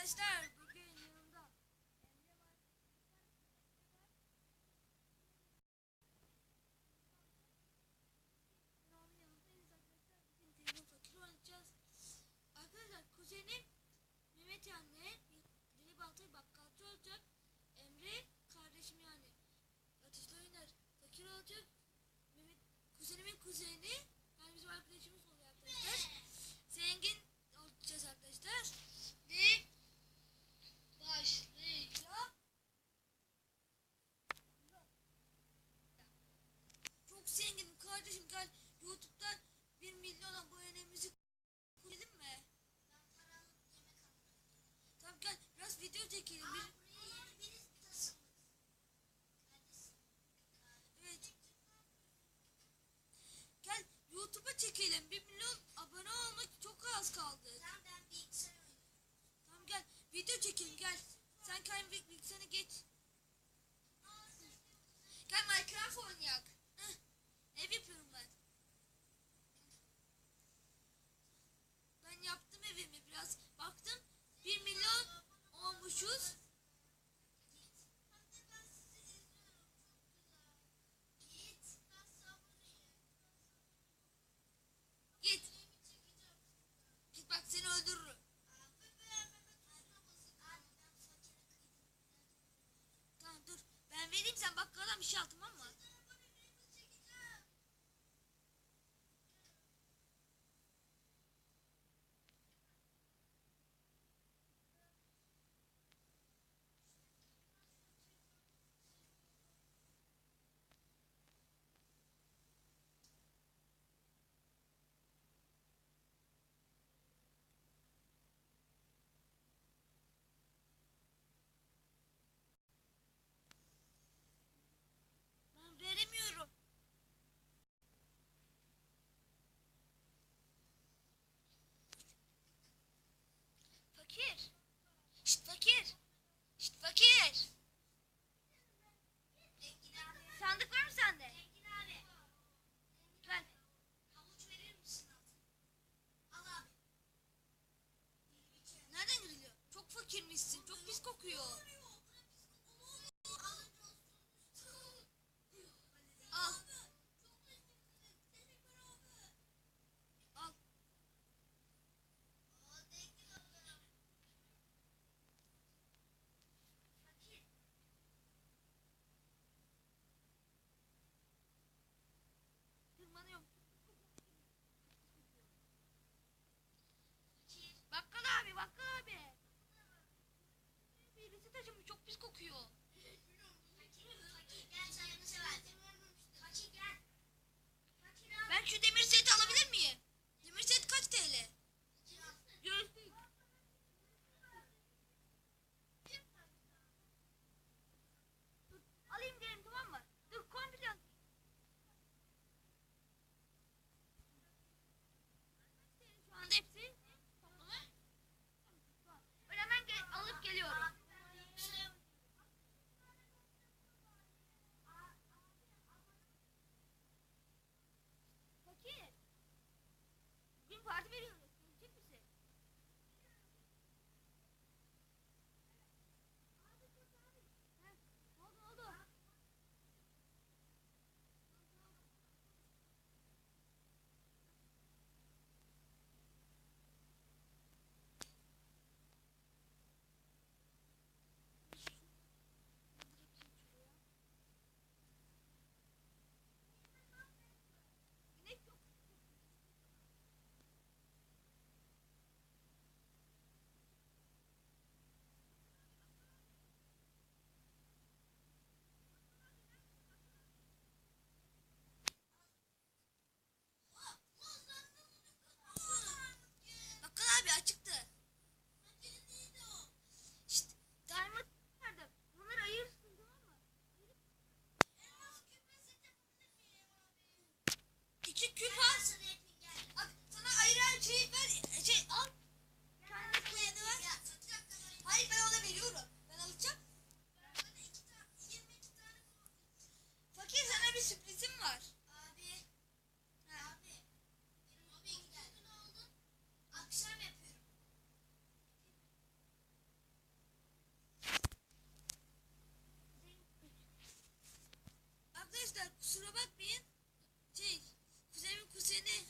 arkadaşlar, bugün yanımda Emre var. Fakir oynayacağız. Arkadaşlar kuzenim Mehmet yani Deli Baltay bakkalcı olacak. Emre kardeşim yani atışla oynar. Fakir olacak. Mehmet kuzenimin kuzeni yani bizim arkadaşımız oluyor arkadaşlar. Zengin olacağız arkadaşlar. Ve başlayacağım. Çok zenginim kardeşim, gel YouTube'dan 1 milyon abonemizi koyalım mı? Tamam gel biraz video çekelim. Evet gel YouTube'a çekelim. 1 milyon abone olmak çok az kaldı. Tamam gel video çekelim gel. Sen kendi bilgisayarına geç. Gel Minecraft oynayak. Ev yapıyorum ben. Ben yaptım evimi biraz. Baktım 1 milyon olmuşuz. Git. Git bak seni öldürürüm. Tamam dur. Ben vereyim, sen bakkaldan bir şey al, tamam mı? kusura bakmayın. Şey, kuzenimin kuzeni.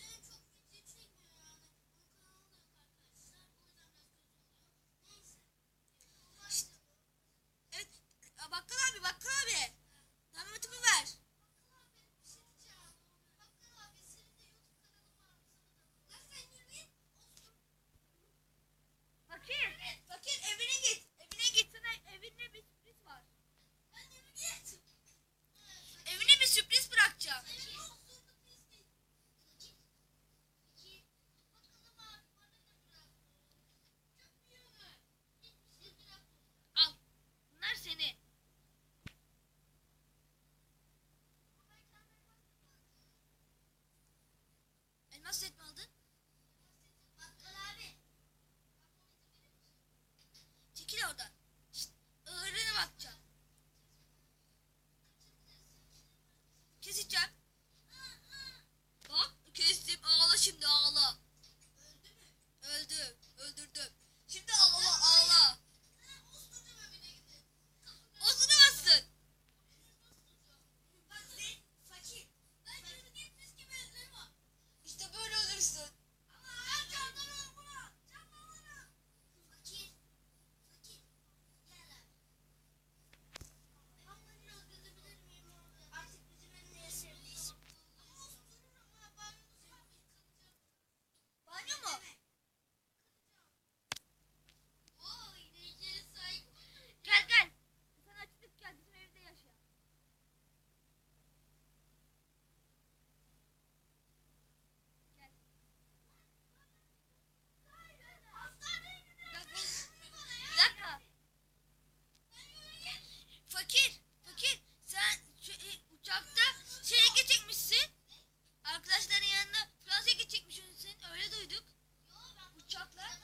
İşte, evet, bakkal abi, bakkal abi. Tamimatımı ver. Fakir, fakir evine git. Evine git, sana evine bir sürpriz var. Evine bir sürpriz bırakacağım. Al, bunlar senin. Elmas set mi aldın? Çekil oradan. Şşt, ağırlığına bakacağım. Keseceğim. Bak, kestim. Ağla şimdi, ağla. Öldü. Öldürdüm. Şimdi ağla, ağla. Osuramazsın. İşte böyle ölürsün. Banyo mu? Gel gel. Sana açtık, gel bizim evde yaşa. Gel. Bir dakika. Fakir, fakir. Sen uçakta şeye gidecekmişsin. Arkadaşların yanına Fransa'ya gidecekmişsin. Öyle duyduk. Uçakla.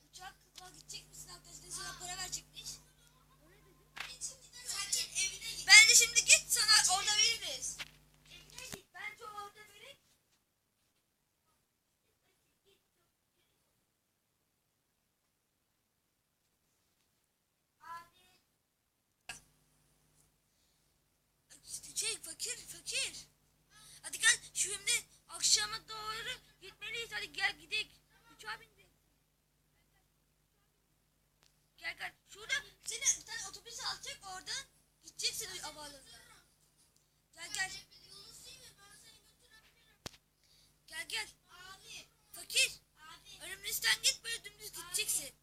Uçakla gidecekmişsin, arkadaşlar sana para verecekmiş. Öyle duyduk. Ben de şimdi git, sana orada veririz. Evine git. Bence orada verin. Şey, fakir, fakir. Hadi gel, şu şimdi akşama doğru gitmeliyiz. Hadi gel gidelim. Uçağa bindik. Gel gel. Şurada seni bir tane otobüs alacak, oradan gideceksin havaalanına. Gel gel. Gel gel. Fakir. Önümüzden git, böyle dümdüz gideceksin.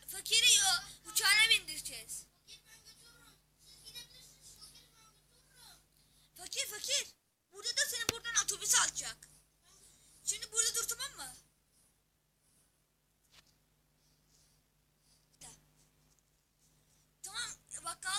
Fakiri uçağına bindireceğiz. Fakir, fakir. Burada da seni buradan otobüs alacak. Şimdi burada dur, tamam mı? Tamam, bakkal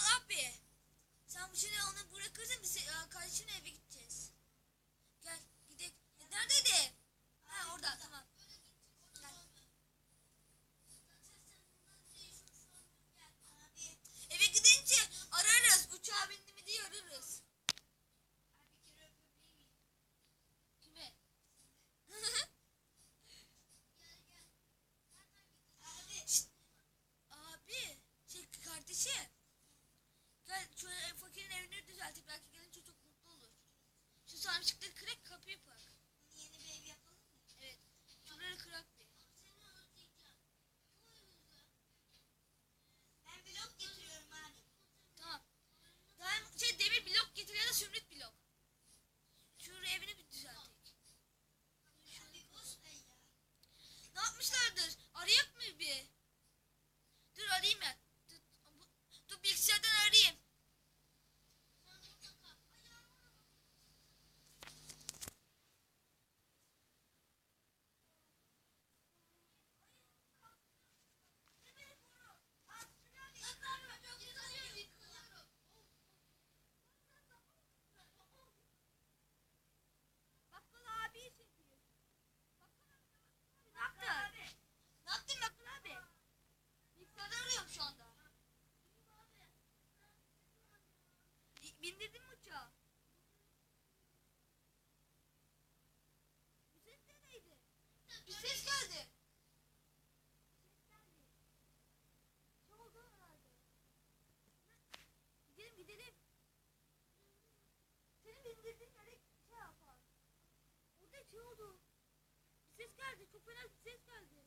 girdiğin yere şey yapar. Orada şey oldu. Bir ses geldi. Çok fena bir ses geldi.